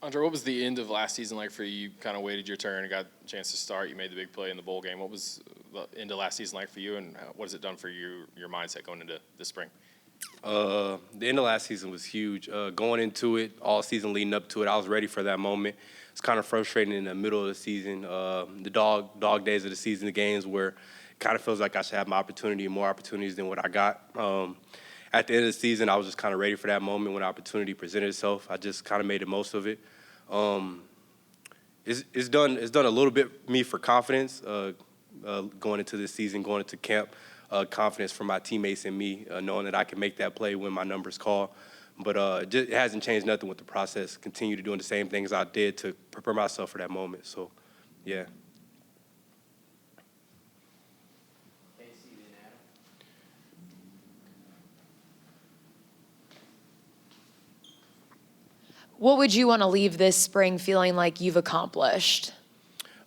Andre, what was the end of last season like for you? You kind of waited your turn and got a chance to start. You made the big play in the bowl game. What was the end of last season like for you, and what has it done for your mindset going into this spring? The end of last season was huge. Going into it, all season leading up to it, I was ready for that moment. It's kind of frustrating in the middle of the season, the dog days of the season, the games where it kind of feels like I should have my opportunity, more opportunities than what I got. At the end of the season, I was just kind of ready for that moment when opportunity presented itself. I just kind of made the most of it. It's done a little bit me for confidence going into this season, going into camp. Confidence from my teammates and me, knowing that I can make that play when my number's called. But it hasn't changed nothing with the process. Continue to doing the same things I did to prepare myself for that moment. So, yeah. What would you want to leave this spring feeling like you've accomplished?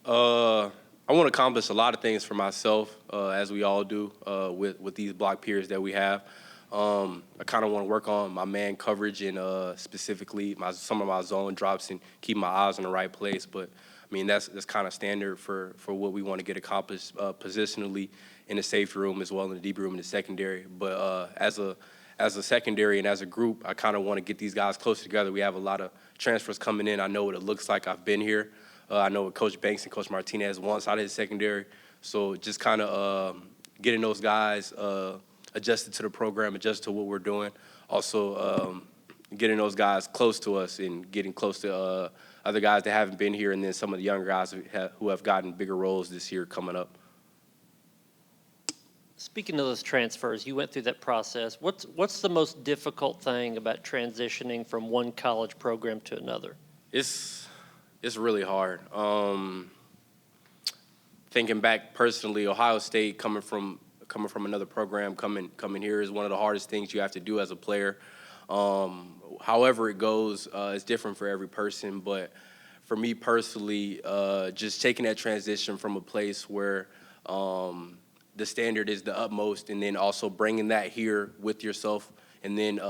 I want to accomplish a lot of things for myself, as we all do with these block periods that we have. I kind of want to work on my man coverage and specifically some of my zone drops and keep my eyes in the right place. But I mean that's kind of standard for what we want to get accomplished positionally in the safety room as well in the DB room in the secondary. But as a secondary and as a group, I kind of want to get these guys closer together. We have a lot of transfers coming in. I know what it looks like. I've been here. I know what Coach Banks and Coach Martinez wants out of his secondary. So just kind of getting those guys adjusted to the program, adjusted to what we're doing. Also getting those guys close to us and getting close to other guys that haven't been here, and then some of the younger guys who have gotten bigger roles this year coming up. Speaking of those transfers, you went through that process. What's the most difficult thing about transitioning from one college program to another? It's really hard. Thinking back personally, Ohio State coming from another program, coming here is one of the hardest things you have to do as a player. However it goes, it's different for every person. But for me personally, just taking that transition from a place where the standard is the utmost, and then also bringing that here with yourself, and then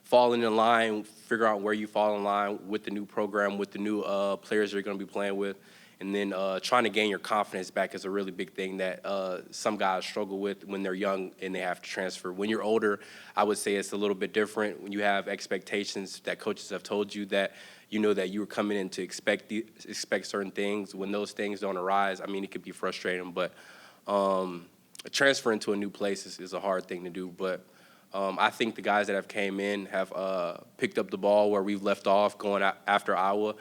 falling in line, figure out where you fall in line with the new program, with the new players you're going to be playing with, and then trying to gain your confidence back is a really big thing that some guys struggle with when they're young and they have to transfer. When you're older, I would say it's a little bit different. When you have expectations that coaches have told you that you know that you were coming in to expect certain things. When those things don't arise, I mean, it could be frustrating, but transferring to a new place is a hard thing to do. But I think the guys that have came in have picked up the ball where we've left off going after Iowa.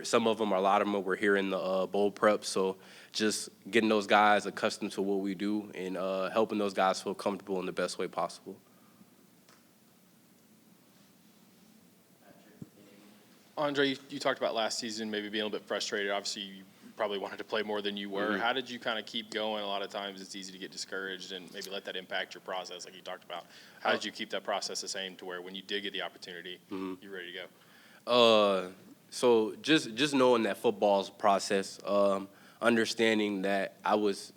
Some of them, or a lot of them, were here in the bowl prep. So just getting those guys accustomed to what we do and helping those guys feel comfortable in the best way possible. Andre, you talked about last season maybe being a little bit frustrated. Obviously, you probably wanted to play more than you were. Mm-hmm. How did you kind of keep going? A lot of times it's easy to get discouraged and maybe let that impact your process like you talked about. How did you keep that process the same to where when you did get the opportunity, you're ready to go? So just knowing that football's a process, understanding that I was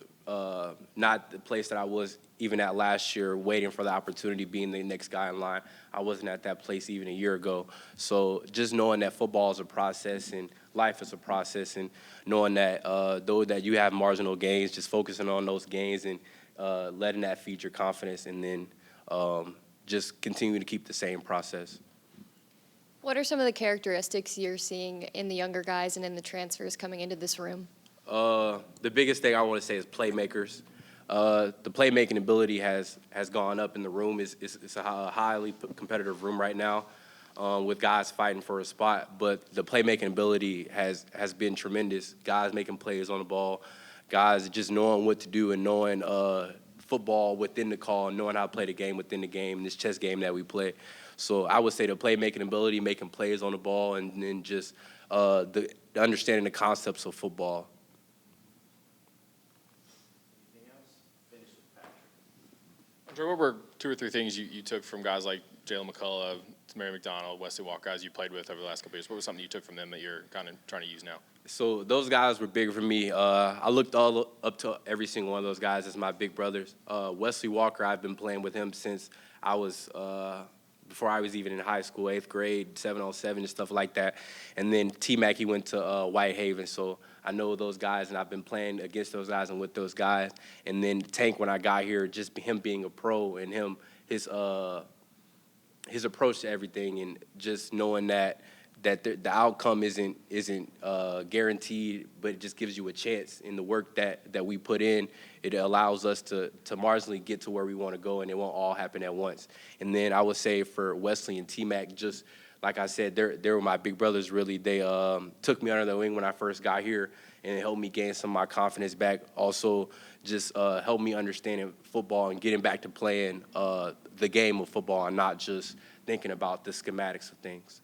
not the place that I was even at last year, waiting for the opportunity, being the next guy in line. I wasn't at that place even a year ago. So just knowing that football is a process and life is a process, and knowing that though that you have marginal gains, just focusing on those gains and letting that feed your confidence, and then just continuing to keep the same process. What are some of the characteristics you're seeing in the younger guys and in the transfers coming into this room? The biggest thing I want to say is playmakers. The playmaking ability has gone up in the room. It's a highly competitive room right now with guys fighting for a spot. But the playmaking ability has been tremendous. Guys making plays on the ball, guys just knowing what to do and knowing football within the call, knowing how to play the game within the game, this chess game that we play. So I would say the playmaking ability, making plays on the ball, and then just the understanding the concepts of football. Andre, what were 2 or 3 things you took from guys like Jalen McCullough, Mary McDonald, Wesley Walker, guys you played with over the last couple of years? What was something you took from them that you're kind of trying to use now? So those guys were big for me. I looked all up to every single one of those guys as my big brothers. Wesley Walker, I've been playing with him since I was before I was even in high school, 8th grade, 7-on-7 and stuff like that. And then T-Mac, he went to Whitehaven, so I know those guys, and I've been playing against those guys and with those guys. And then Tank, when I got here, just him being a pro and his approach to everything, and just knowing that the outcome isn't guaranteed, but it just gives you a chance in the work that we put in. It allows us to marginally get to where we want to go, and it won't all happen at once. And then I would say for Wesley and T-Mac, just like I said, they were my big brothers, really. They took me under their wing when I first got here, and it helped me gain some of my confidence back. Also, just helped me understanding football and getting back to playing the game of football and not just thinking about the schematics of things.